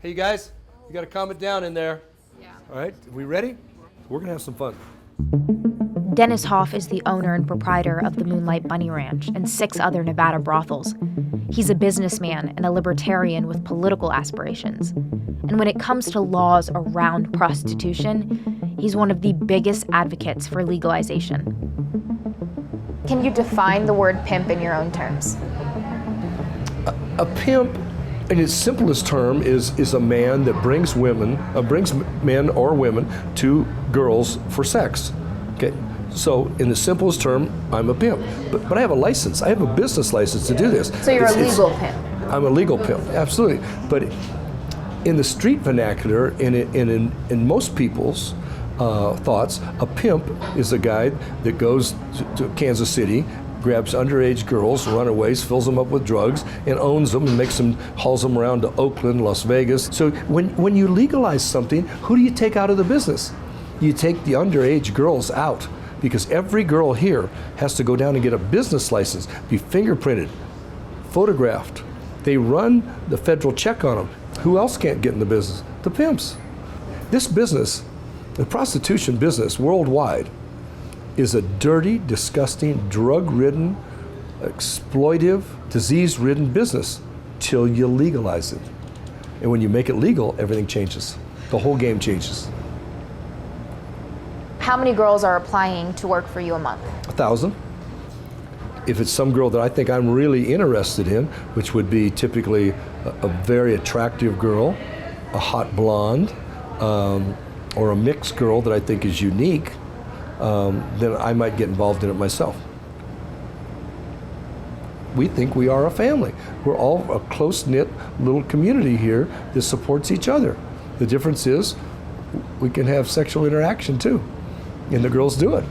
Hey, you guys, you got to calm it down in there. Yeah. All right, we ready? We're going to have some fun. Dennis Hoff is the owner and proprietor of the Moonlight Bunny Ranch and 6 other Nevada brothels. He's a businessman and a libertarian with political aspirations. And when it comes to laws around prostitution, he's one of the biggest advocates for legalization. Can you define the word pimp in your own terms? A pimp, in its simplest term, is a man that brings men or women to girls for sex. Okay, so in the simplest term, I'm a pimp. But I have a license. I have a business license to do this. So you're a legal pimp? I'm a legal pimp, absolutely. But in the street vernacular, in most people's thoughts, a pimp is a guy that goes to Kansas City, grabs underage girls, runaways, fills them up with drugs, and owns them and hauls them around to Oakland, Las Vegas. So when you legalize something, who do you take out of the business? You take the underage girls out, because every girl here has to go down and get a business license, be fingerprinted, photographed. They run the federal check on them. Who else can't get in the business? The pimps. This business, the prostitution business worldwide, is a dirty, disgusting, drug-ridden, exploitive, disease-ridden business till you legalize it. And when you make it legal, everything changes. The whole game changes. How many girls are applying to work for you a month? 1,000. If it's some girl that I think I'm really interested in, which would be typically a very attractive girl, a hot blonde, or a mixed girl that I think is unique, then I might get involved in it myself. We think we are a family. We're all a close-knit little community here that supports each other. The difference is we can have sexual interaction too, and the girls do it.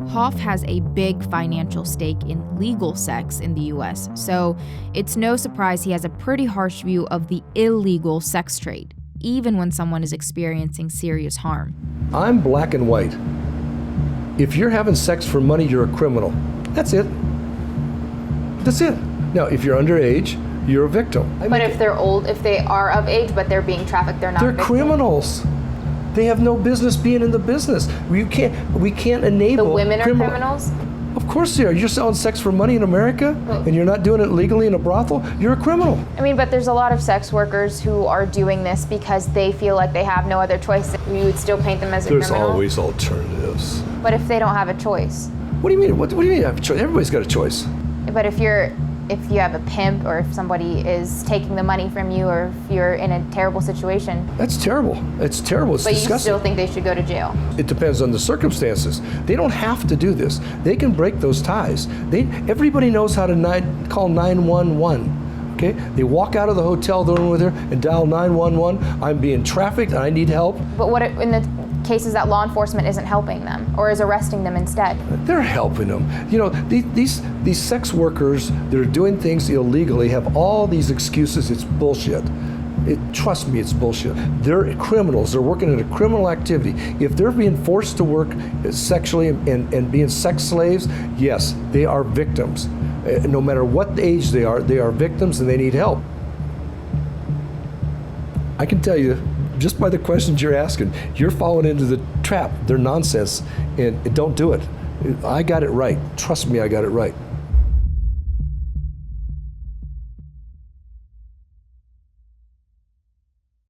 Hoff has a big financial stake in legal sex in the US, so it's no surprise he has a pretty harsh view of the illegal sex trade, even when someone is experiencing serious harm. I'm black and white. If you're having sex for money, you're a criminal. That's it. That's it. Now, if you're underage, you're a victim. But if they're old, if they are of age but they're being trafficked, they're not They're victims? criminals. They have no business being in the business. We can't enable The women are criminals? Of course they are. You're selling sex for money in America and you're not doing it legally in a brothel, you're a criminal. I mean, but there's a lot of sex workers who are doing this because they feel like they have no other choice. You would still paint them as a criminal? There's always alternatives. But if they don't have a choice? What do you mean? What do you mean have a choice? Everybody's got a choice. But if you have a pimp, or if somebody is taking the money from you, or if you're in a terrible situation. That's terrible. It's terrible. It's disgusting. But you still think they should go to jail? It depends on the circumstances. They don't have to do this. They can break those ties. Everybody knows how to call 911. Okay? They walk out of the hotel room with her and dial 911. I'm being trafficked and I need help. But what in the cases that law enforcement isn't helping them or is arresting them instead? They're helping them. You know, these sex workers that are doing things illegally have all these excuses. It's bullshit. Trust me, it's bullshit. They're criminals. They're working in a criminal activity. If they're being forced to work sexually and being sex slaves, yes, they are victims. No matter what age they are victims and they need help. I can tell you, just by the questions you're asking, you're falling into the trap. They're nonsense, and don't do it. I got it right. Trust me, I got it right.